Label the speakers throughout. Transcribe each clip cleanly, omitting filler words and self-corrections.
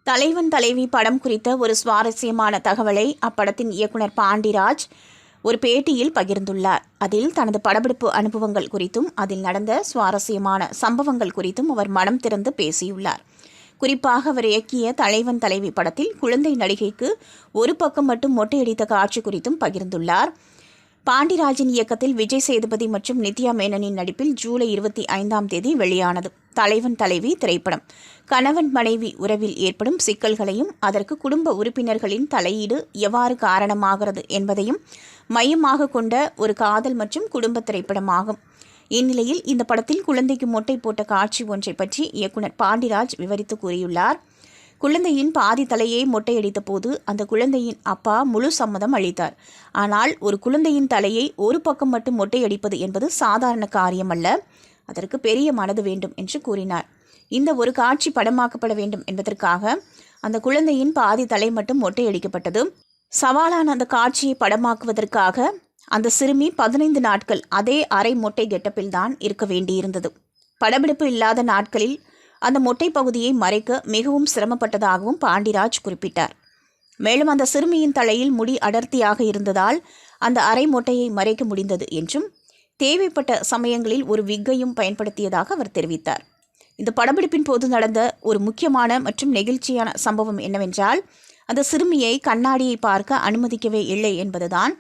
Speaker 1: தலைவன் தலைவி படம் குறித்த ஒரு சுவாரஸ்யமான தகவலை அப்படத்தின் இயக்குனர் பாண்டிராஜ் ஒரு பேட்டியில் பகிர்ந்துள்ளார். அதில் தனது படப்பிடிப்பு அனுபவங்கள் குறித்தும் அதில் நடந்த சுவாரஸ்யமான சம்பவங்கள் குறித்தும் அவர் மனம் திறந்து பேசியுள்ளார். குறிப்பாக அவர் இயக்கிய தலைவன் தலைவி படத்தில் குழந்தை நடிகைக்கு ஒரு பக்கம் மட்டும் மொட்டையடித்த காட்சி குறித்தும் பகிர்ந்துள்ளார். பாண்டிராஜின் இயக்கத்தில் விஜய் சேதுபதி மற்றும் நித்யா மேனனின் நடிப்பில் ஜூலை 25 வெளியானது தலைவன் தலைவி திரைப்படம். கணவன் மனைவி உறவில் ஏற்படும் சிக்கல்களையும் அதற்கு குடும்ப உறுப்பினர்களின் தலையீடு எவ்வாறு காரணமாகிறது என்பதையும் மையமாக கொண்ட ஒரு காதல் மற்றும் குடும்ப திரைப்படமாகும். இந்நிலையில் இந்த படத்தில் குழந்தைக்கு மொட்டை போட்ட காட்சி ஒன்றை பற்றி இயக்குனர் பாண்டிராஜ் விவரித்து கூறியுள்ளார். குழந்தையின் பாதி தலையை மொட்டையடித்த போது அந்த குழந்தையின் அப்பா முழு சம்மதம் அளித்தார். ஆனால் ஒரு குழந்தையின் தலையை ஒரு பக்கம் மட்டும் மொட்டையடிப்பது என்பது சாதாரண காரியம் அல்ல, அதற்கு பெரிய மனது வேண்டும் என்று கூறினார். இந்த ஒரு காட்சி படமாக்கப்பட வேண்டும் என்பதற்காக அந்த குழந்தையின் பாதி தலை மட்டும் மொட்டையடிக்கப்பட்டது. சவாலான அந்த காட்சியை படமாக்குவதற்காக அந்த சிறுமி 15 நாட்கள் அதே அரை மொட்டை கெட்டப்பில் தான் இருக்க வேண்டியிருந்தது. படப்பிடிப்பு இல்லாத நாட்களில் அந்த மொட்டை பகுதியை மறைக்க மிகவும் சிரமப்பட்டதாகவும் பாண்டிராஜ் குறிப்பிட்டார். மேலும் அந்த சிறுமியின் தலையில் முடி அடர்த்தியாக இருந்ததால் அந்த அரை மொட்டையை மறைக்க முடிந்தது என்றும் தேவைப்பட்ட சமயங்களில் ஒரு விக்கையும் பயன்படுத்தியதாக அவர் தெரிவித்தார். இந்த படப்பிடிப்பின் போது நடந்த ஒரு முக்கியமான மற்றும் நெகிழ்ச்சியான சம்பவம் என்னவென்றால் அந்த சிறுமியை கண்ணாடியை பார்க்க அனுமதிக்கவே இல்லை என்பதுதான்.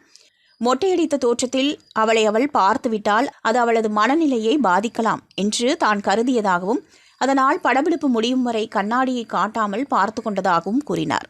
Speaker 1: மொட்டையடித்த தோற்றத்தில் அவள் பார்த்துவிட்டால் அது அவளது மனநிலையை பாதிக்கலாம் என்று தான் கருதியதாகவும் அதனால் படப்பிடிப்பு முடியும் வரை கண்ணாடியை காட்டாமல் பார்த்து கொண்டதாகவும் கூறினார்.